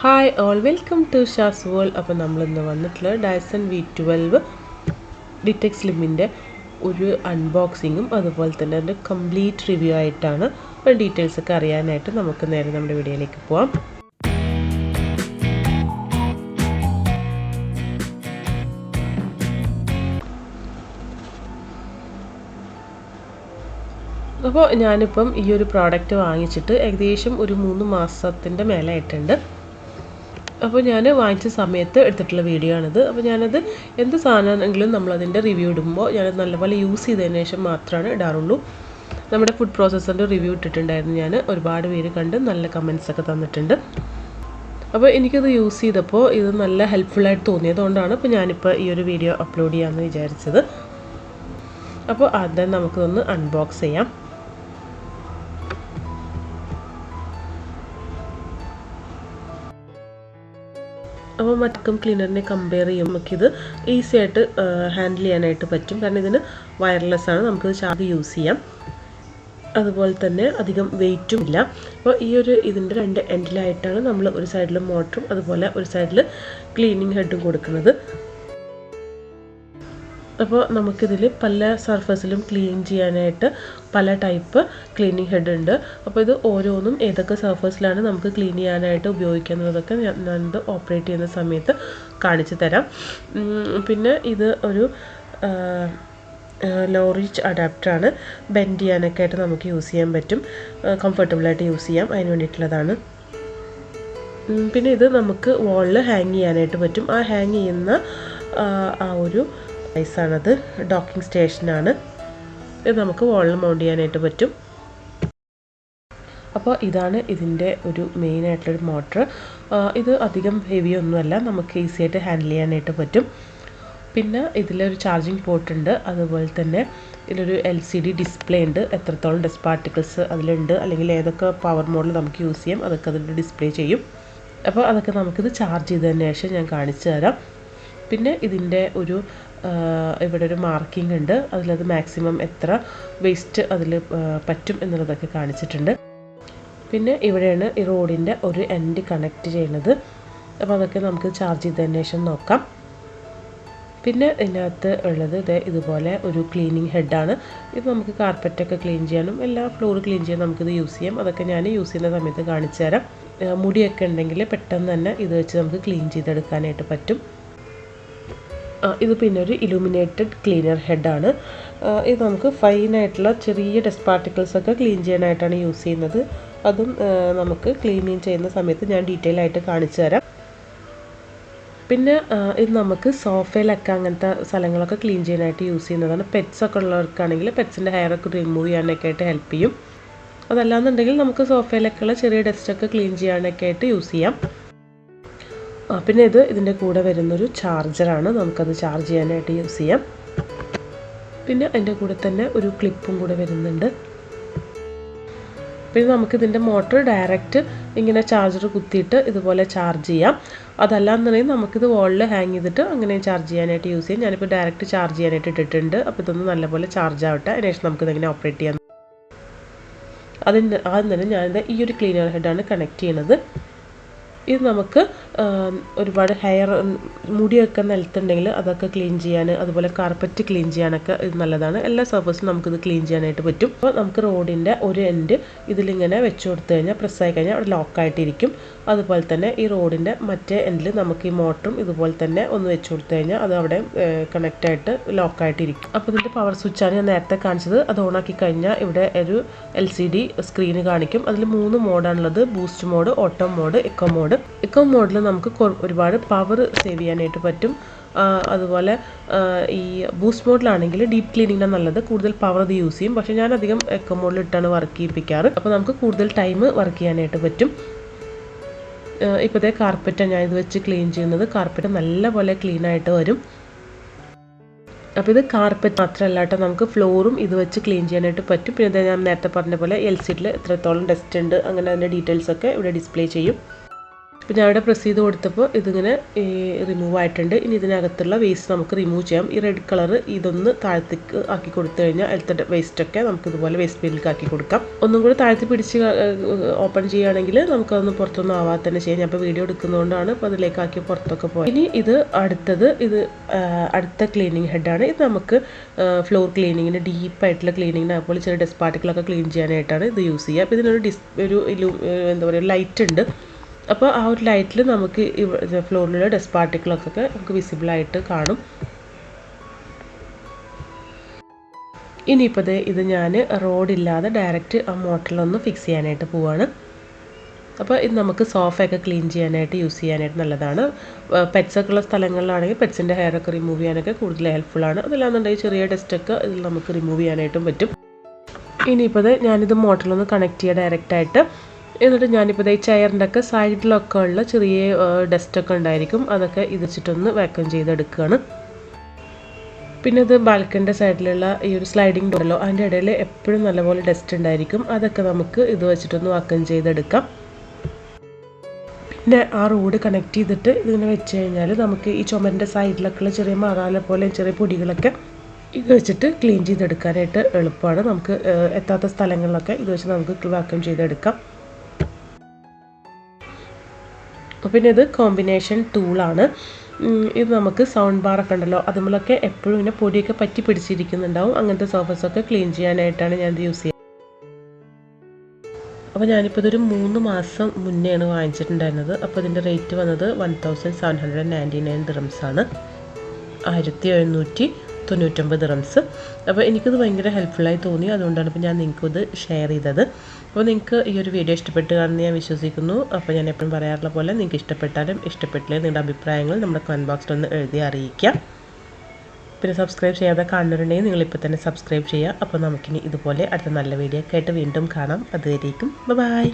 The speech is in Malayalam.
Hi all welcome to Shaz world. അപ്പോൾ നമ്മളിന്ന് വന്നിട്ടുള്ള ഡൈസൺ V12 ഡിറ്റെക്സ് സ്ലിമ്മിൻ്റെ ഒരു അൺബോക്സിങ്ങും അതുപോലെ തന്നെ അതിൻ്റെ കംപ്ലീറ്റ് റിവ്യൂ ആയിട്ടാണ്. അപ്പോൾ ഡീറ്റെയിൽസൊക്കെ അറിയാനായിട്ട് നമുക്ക് നേരെ നമ്മുടെ വീഡിയോയിലേക്ക് പോവാം. അപ്പോൾ ഞാനിപ്പം ഈ ഒരു പ്രോഡക്റ്റ് വാങ്ങിച്ചിട്ട് ഏകദേശം ഒരു 3 മാസത്തിൻ്റെ മേലായിട്ടുണ്ട്. അപ്പോൾ ഞാൻ വാങ്ങിച്ച സമയത്ത് എടുത്തിട്ടുള്ള വീഡിയോ ആണിത്. അപ്പോൾ ഞാനത് എന്ത് സാധനമാണെങ്കിലും നമ്മളതിൻ്റെ റിവ്യൂ ഇടുമ്പോൾ ഞാനത് നല്ലപോലെ യൂസ് ചെയ്തതിന് ശേഷം മാത്രമാണ് ഇടാറുള്ളൂ. നമ്മുടെ ഫുഡ് പ്രോസസ്സറിൻ്റെ റിവ്യൂ ഇട്ടിട്ടുണ്ടായിരുന്നു ഞാൻ. ഒരുപാട് പേര് കണ്ട് നല്ല കമൻസൊക്കെ തന്നിട്ടുണ്ട്. അപ്പോൾ എനിക്കത് യൂസ് ചെയ്തപ്പോൾ ഇത് നല്ല ഹെൽപ്ഫുള്ളായിട്ട് തോന്നിയതുകൊണ്ടാണ് ഇപ്പോൾ ഞാനിപ്പോൾ ഈ ഒരു വീഡിയോ അപ്ലോഡ് ചെയ്യാമെന്ന് വിചാരിച്ചത്. അപ്പോൾ ആദ്യം നമുക്കിതൊന്ന് അൺബോക്സ് ചെയ്യാം. അപ്പോൾ മറ്റക്കും ക്ലീനറിനെ കമ്പയർ ചെയ്യുമ്പോൾ നമുക്കിത് ഈസി ആയിട്ട് ഹാൻഡിൽ ചെയ്യാനായിട്ട് പറ്റും. കാരണം ഇതിന് വയർലെസ് ആണ്, നമുക്കിത് ചാർജ് യൂസ് ചെയ്യാം. അതുപോലെ തന്നെ അധികം വെയിറ്റും ഇല്ല. അപ്പോൾ ഈ ഒരു ഇതിൻ്റെ 2 എൻഡിലായിട്ടാണ് നമ്മൾ ഒരു സൈഡിൽ മോട്ടറും അതുപോലെ ഒരു സൈഡിൽ ക്ലീനിങ് ഹെഡും കൊടുക്കുന്നത്. അപ്പോൾ നമുക്കിതിൽ പല സർഫസിലും ക്ലീൻ ചെയ്യാനായിട്ട് പല ടൈപ്പ് ക്ലീനിങ് ഹെഡ് ഉണ്ട്. അപ്പോൾ ഇത് ഓരോന്നും ഏതൊക്കെ സർഫസിലാണ് നമുക്ക് ക്ലീൻ ചെയ്യാനായിട്ട് ഉപയോഗിക്കുന്നതൊക്കെ ഞാനിത് ഓപ്പറേറ്റ് ചെയ്യുന്ന സമയത്ത് കാണിച്ചു തരാം. പിന്നെ ഇത് ഒരു ലോ റീച്ച് അഡാപ്റ്ററാണ്. ബെൻഡ് ചെയ്യാനൊക്കെ ആയിട്ട് നമുക്ക് യൂസ് ചെയ്യാൻ പറ്റും, കംഫർട്ടബിളായിട്ട് യൂസ് ചെയ്യാം, അതിന് വേണ്ടിയിട്ടുള്ളതാണ്. പിന്നെ ഇത് നമുക്ക് വാളിൽ ഹാങ് ചെയ്യാനായിട്ട് പറ്റും. ആ ഹാങ് ചെയ്യുന്ന ആ ഒരു ാണത് ഡോക്കിംഗ് സ്റ്റേഷനാണ്. ഇത് നമുക്ക് വാളിൽ മൗണ്ട് ചെയ്യാനായിട്ട് പറ്റും. അപ്പോൾ ഇതാണ് ഇതിൻ്റെ ഒരു മെയിനായിട്ടുള്ളൊരു മോട്ടർ. ഇത് അധികം ഹെവി ഒന്നുമല്ല, നമുക്ക് ഈസി ആയിട്ട് ഹാൻഡിൽ ചെയ്യാനായിട്ട് പറ്റും. പിന്നെ ഇതിലൊരു ചാർജിങ് പോർട്ട് ഉണ്ട്. അതുപോലെ തന്നെ ഇതിലൊരു LCD ഡിസ്പ്ലേ ഉണ്ട്. എത്രത്തോളം ഡസ്റ്റ് പാർട്ടിക്കിൾസ് അതിലുണ്ട് അല്ലെങ്കിൽ ഏതൊക്കെ പവർ മോഡിൽ നമുക്ക് യൂസ് ചെയ്യാം അതൊക്കെ അതിൽ ഡിസ്പ്ലേ ചെയ്യും. അപ്പോൾ അതൊക്കെ നമുക്കിത് ചാർജ് ചെയ്തതിന് ശേഷം ഞാൻ കാണിച്ചു തരാം. പിന്നെ ഇതിൻ്റെ ഒരു ഇവിടെ ഒരു മാർക്കിംഗ് ഉണ്ട്. അതിലത് മാക്സിമം എത്ര വേസ്റ്റ് അതിൽ പറ്റും എന്നുള്ളതൊക്കെ കാണിച്ചിട്ടുണ്ട്. പിന്നെ ഇവിടെയാണ് ഈ റോഡിൻ്റെ ഒരു എൻഡ് കണക്റ്റ് ചെയ്യുന്നത്. അപ്പോൾ അതൊക്കെ നമുക്ക് ചാർജ് ചെയ്തതിന് ശേഷം നോക്കാം. പിന്നെ ഇതിനകത്ത് ഉള്ളത് ഇതുപോലെ ഒരു ക്ലീനിങ് ഹെഡാണ്. ഇത് നമുക്ക് കാർപ്പറ്റൊക്കെ ക്ലീൻ ചെയ്യാനും എല്ലാ ഫ്ലോർ ക്ലീൻ ചെയ്യാൻ നമുക്കിത് യൂസ് ചെയ്യാം. അതൊക്കെ ഞാൻ യൂസ് ചെയ്യുന്ന സമയത്ത് കാണിച്ചു തരാം. മുടിയൊക്കെ ഉണ്ടെങ്കിൽ പെട്ടെന്ന് തന്നെ ഇത് വെച്ച് നമുക്ക് ക്ലീൻ ചെയ്തെടുക്കാനായിട്ട് പറ്റും. ഇത് പിന്നെ ഒരു ഇലുമിനേറ്റഡ് ക്ലീനർ ഹെഡാണ്. ഇത് നമുക്ക് ഫൈനായിട്ടുള്ള ചെറിയ ഡസ്റ്റ് പാർട്ടിക്കിൾസൊക്കെ ക്ലീൻ ചെയ്യാനായിട്ടാണ് യൂസ് ചെയ്യുന്നത്. അതും നമുക്ക് ക്ലീനിങ് ചെയ്യുന്ന സമയത്ത് ഞാൻ ഡീറ്റെയിൽ ആയിട്ട് കാണിച്ചു തരാം. പിന്നെ ഇത് നമുക്ക് സോഫയിലൊക്കെ അങ്ങനത്തെ സ്ഥലങ്ങളൊക്കെ ക്ലീൻ ചെയ്യാനായിട്ട് യൂസ് ചെയ്യുന്നതാണ്. പെറ്റ്സൊക്കെ ഉള്ളവർക്കാണെങ്കിൽ പെറ്റ്സിൻ്റെ ഹെയറൊക്കെ റിമൂവ് ചെയ്യാനൊക്കെ ആയിട്ട് ഹെൽപ്പ് ചെയ്യും. അതല്ലാന്നുണ്ടെങ്കിൽ നമുക്ക് സോഫയിലൊക്കെയുള്ള ചെറിയ ഡസ്റ്റൊക്കെ ക്ലീൻ ചെയ്യാനൊക്കെ ആയിട്ട് യൂസ് ചെയ്യാം. പിന്നെ ഇതിൻ്റെ കൂടെ വരുന്നൊരു ചാർജറാണ്, നമുക്കത് ചാർജ് ചെയ്യാനായിട്ട് യൂസ് ചെയ്യാം. പിന്നെ അതിൻ്റെ കൂടെ തന്നെ ഒരു ക്ലിപ്പും കൂടെ വരുന്നുണ്ട്. പിന്നെ നമുക്കിതിൻ്റെ മോട്ടർ ഡയറക്റ്റ് ഇങ്ങനെ ചാർജർ കുത്തിയിട്ട് ഇതുപോലെ ചാർജ് ചെയ്യാം. അതല്ലാന്നുണ്ടെങ്കിൽ നമുക്കിത് വാളിൽ ഹാങ് ചെയ്തിട്ട് അങ്ങനെ ചാർജ് ചെയ്യാനായിട്ട് യൂസ് ചെയ്യാം. ഞാനിപ്പോൾ ഡയറക്റ്റ് ചാർജ് ചെയ്യാനായിട്ട് ഇട്ടിട്ടുണ്ട്. അപ്പോൾ ഇതൊന്ന് നല്ലപോലെ ചാർജ് ആവട്ടെ, അതിനുശേഷം നമുക്കിതെങ്ങനെ ഓപ്പറേറ്റ് ചെയ്യാം. ആദ്യം തന്നെ ഞാനിത് ഈ ഒരു ക്ലീനർ ഹെഡാണ് കണക്ട് ചെയ്യുന്നത്. ഇത് നമുക്ക് ഒരുപാട് ഹെയർ മുടിയൊക്കെ നിലത്തുണ്ടെങ്കിൽ അതൊക്കെ ക്ലീൻ ചെയ്യാൻ, അതുപോലെ കാർപ്പറ്റ് ക്ലീൻ ചെയ്യാനൊക്കെ ഇത് നല്ലതാണ്. എല്ലാ സർഫസും നമുക്കിത് ക്ലീൻ ചെയ്യാനായിട്ട് പറ്റും. അപ്പോൾ നമുക്ക് റോഡിൻ്റെ ഒരു എൻഡ് ഇതിലിങ്ങനെ വെച്ച് കൊടുത്തു കഴിഞ്ഞാൽ പ്രസ്സായി കഴിഞ്ഞാൽ അവിടെ ലോക്കായിട്ടിരിക്കും. അതുപോലെ തന്നെ ഈ റോഡിൻ്റെ മറ്റേ എൻഡിൽ നമുക്ക് ഈ മോട്ടറും ഇതുപോലെ തന്നെ ഒന്ന് വെച്ച് കൊടുത്തു കഴിഞ്ഞാൽ അത് അവിടെ കണക്റ്റായിട്ട് ലോക്കായിട്ടിരിക്കും. അപ്പോൾ ഇതിൻ്റെ പവർ സ്വിച്ചാണ് ഞാൻ നേരത്തെ കാണിച്ചത്. അത് ഓണാക്കി കഴിഞ്ഞാൽ ഇവിടെ ഒരു LCD സ്ക്രീന് കാണിക്കും. അതിൽ 3 മോഡാണുള്ളത്: boost mode, auto mode, eco mode. Eco മോഡിൽ നമുക്ക് ഒരുപാട് പവർ സേവ് ചെയ്യാനായിട്ട് പറ്റും. അതുപോലെ ഈ ബൂസ്റ്റ് മോഡിലാണെങ്കിൽ ഡീപ്പ് ക്ലീനിങ്ങിനാണ് നല്ലത്, കൂടുതൽ പവർ അത് യൂസ് ചെയ്യും. പക്ഷേ ഞാൻ അധികം എക്കോ മോഡിലിട്ടാണ് വർക്ക് ചെയ്യിപ്പിക്കാറ്. അപ്പോൾ നമുക്ക് കൂടുതൽ ടൈം വർക്ക് ചെയ്യാനായിട്ട് പറ്റും. ഇപ്പോഴത്തെ കാർപ്പറ്റാണ് ഞാൻ ഇത് വെച്ച് ക്ലീൻ ചെയ്യുന്നത്. കാർപ്പറ്റ് നല്ലപോലെ ക്ലീനായിട്ട് വരും. അപ്പോൾ ഇത് കാർപ്പറ്റ് മാത്രമല്ല കേട്ടോ, നമുക്ക് ഫ്ലോറും ഇത് വെച്ച് ക്ലീൻ ചെയ്യാനായിട്ട് പറ്റും. പിന്നെ ഞാൻ നേരത്തെ പറഞ്ഞ പോലെ LCDയിൽ എത്രത്തോളം ഡസ്റ്റ് ഉണ്ട് അങ്ങനെ അതിൻ്റെ ഡീറ്റെയിൽസൊക്കെ ഇവിടെ ഡിസ്പ്ലേ ചെയ്യും. അപ്പോൾ ഞാൻ ഇവിടെ പ്രസ് ചെയ്ത് കൊടുത്തപ്പോൾ ഇതിങ്ങനെ റിമൂവ് ആയിട്ടുണ്ട്. ഇനി ഇതിനകത്തുള്ള വേസ്റ്റ് നമുക്ക് റിമൂവ് ചെയ്യാം. ഈ റെഡ് കളർ ഇതൊന്ന് താഴത്തേക്ക് ആക്കി കൊടുത്തു കഴിഞ്ഞാൽ അതിലത്തെ വേസ്റ്റൊക്കെ നമുക്ക് ഇതുപോലെ വേസ്റ്റ് ബിന്നിലേക്ക് ആക്കി കൊടുക്കാം. ഒന്നും കൂടി താഴ്ത്തി പിടിച്ച് ഓപ്പൺ ചെയ്യുകയാണെങ്കിൽ നമുക്കതൊന്നും പുറത്തൊന്നും ആവാതെ തന്നെ ചെയ്യാം. ഞാൻ ഇപ്പോൾ വീഡിയോ എടുക്കുന്നതുകൊണ്ടാണ് അപ്പോൾ അതിലേക്കാക്കി പുറത്തൊക്കെ പോയി. ഇനി ഇത് അടുത്ത ക്ലീനിങ് ഹെഡാണ്. ഇത് നമുക്ക് ഫ്ലോർ ക്ലീനിങ്ങിന് ഡീപ്പായിട്ടുള്ള ക്ലീനിങ്ങിന് അതുപോലെ ചെറിയ ഡസ്റ്റ് പാർട്ടിക്കിളൊക്കെ ക്ലീൻ ചെയ്യാനായിട്ടാണ് ഇത് യൂസ് ചെയ്യുക. അപ്പോൾ ഇതിനൊരു എന്താ പറയുക ലൈറ്റ് ഉണ്ട്. അപ്പോൾ ആ ഒരു ലൈറ്റിൽ നമുക്ക് ഫ്ലോറിലുള്ള ഡസ്റ്റ് പാർട്ടിക്കിളൊക്കെ നമുക്ക് വിസിബിളായിട്ട് കാണും. ഇനിയിപ്പോൾ ഇത് ഞാൻ റോഡില്ലാതെ ഡയറക്റ്റ് ആ മോട്ടറിലൊന്ന് ഫിക്സ് ചെയ്യാനായിട്ട് പോവാണ്. അപ്പോൾ ഇത് നമുക്ക് സോഫയൊക്കെ ക്ലീൻ ചെയ്യാനായിട്ട് യൂസ് ചെയ്യാനായിട്ട് നല്ലതാണ്. പെറ്റ്സൊക്കെ ഉള്ള സ്ഥലങ്ങളിലാണെങ്കിൽ പെറ്റ്സിൻ്റെ ഹെയറൊക്കെ റിമൂവ് ചെയ്യാനൊക്കെ കൂടുതൽ ഹെൽപ്ഫുള്ളാണ്. അതല്ലാന്നുണ്ടെങ്കിൽ ചെറിയ ഡസ്റ്റൊക്കെ ഇതിൽ നമുക്ക് റിമൂവ് ചെയ്യാനായിട്ടും പറ്റും. ഇനിയിപ്പോൾ ഞാനിത് മോട്ടറിലൊന്ന് കണക്ട് ചെയ്യുക ഡയറക്റ്റായിട്ട്. എന്നിട്ട് ഞാനിപ്പോൾ ഈ ചെയറിൻ്റെ ഒക്കെ സൈഡിലൊക്കെ ഉള്ള ചെറിയ ഡസ്റ്റൊക്കെ ഉണ്ടായിരിക്കും, അതൊക്കെ ഇത് വെച്ചിട്ടൊന്ന് വാക്യൂം ചെയ്തെടുക്കുകയാണ്. പിന്നെ ഇത് ബാൽക്കണിൻ്റെ സൈഡിലുള്ള ഈ ഒരു സ്ലൈഡിങ് ഡോറല്ലോ അതിൻ്റെ ഇടയിൽ എപ്പോഴും നല്ലപോലെ ഡസ്റ്റ് ഉണ്ടായിരിക്കും, അതൊക്കെ നമുക്ക് ഇത് വെച്ചിട്ടൊന്ന് വാക്യൂം ചെയ്തെടുക്കാം. പിന്നെ ആ റോഡ് കണക്ട് ചെയ്തിട്ട് ഇതിങ്ങനെ വെച്ച് കഴിഞ്ഞാൽ നമുക്ക് ഈ ചുമരിൻ്റെ സൈഡിലൊക്കെയുള്ള ചെറിയ മറാല പോലെ ചെറിയ പൊടികളൊക്കെ ഇത് വെച്ചിട്ട് ക്ലീൻ ചെയ്തെടുക്കാനായിട്ട് എളുപ്പമാണ്. നമുക്ക് എത്താത്ത സ്ഥലങ്ങളിലൊക്കെ ഇത് വെച്ച് നമുക്ക് വാക്യൂം ചെയ്തെടുക്കാം. പിന്നെ ഇത് കോമ്പിനേഷൻ ടൂളാണ്. ഇത് നമുക്ക് സൗണ്ട് ബാറൊക്കെ ഉണ്ടല്ലോ അതുമൂലമൊക്കെ എപ്പോഴും ഇങ്ങനെ പൊടിയൊക്കെ പറ്റി പിടിച്ചിരിക്കുന്നുണ്ടാവും. അങ്ങനത്തെ സർഫസൊക്കെ ക്ലീൻ ചെയ്യാനായിട്ടാണ് ഞാനിത് യൂസ് ചെയ്യുന്നത്. അപ്പോൾ ഞാനിപ്പോൾ ഇതൊരു 3 മാസം മുന്നെയാണ് വാങ്ങിച്ചിട്ടുണ്ടായിരുന്നത്. അപ്പോൾ ഇതിൻ്റെ റേറ്റ് വന്നത് 1799 ദിറംസാണ്, 1799 ദിറംസ്. അപ്പോൾ എനിക്കിത് ഭയങ്കര ഹെൽപ്ഫുള്ളായി തോന്നി, അതുകൊണ്ടാണ് ഇപ്പോൾ ഞാൻ നിങ്ങൾക്കിത് ഷെയർ ചെയ്തത്. അപ്പോൾ നിങ്ങൾക്ക് ഈ ഒരു വീഡിയോ ഇഷ്ടപ്പെട്ടു കാണുമെന്ന് ഞാൻ വിശ്വസിക്കുന്നു. അപ്പോൾ ഞാൻ എപ്പോഴും പറയാറുള്ള പോലെ നിങ്ങൾക്ക് ഇഷ്ടപ്പെട്ടാലും ഇഷ്ടപ്പെട്ടില്ലേ നിങ്ങളുടെ അഭിപ്രായങ്ങൾ നമ്മുടെ കമൻറ്റ് ബോക്സിലൊന്ന് എഴുതി അറിയിക്കാം. പിന്നെ സബ്സ്ക്രൈബ് ചെയ്യാതെ കാണുന്നുണ്ടെങ്കിൽ നിങ്ങളിപ്പോൾ തന്നെ സബ്സ്ക്രൈബ് ചെയ്യുക. അപ്പോൾ നമുക്കിനി ഇതുപോലെ അടുത്ത നല്ല വീഡിയോ ഒക്കെ ആയിട്ട് വീണ്ടും കാണാം. അതുവരേക്കും ബൈ.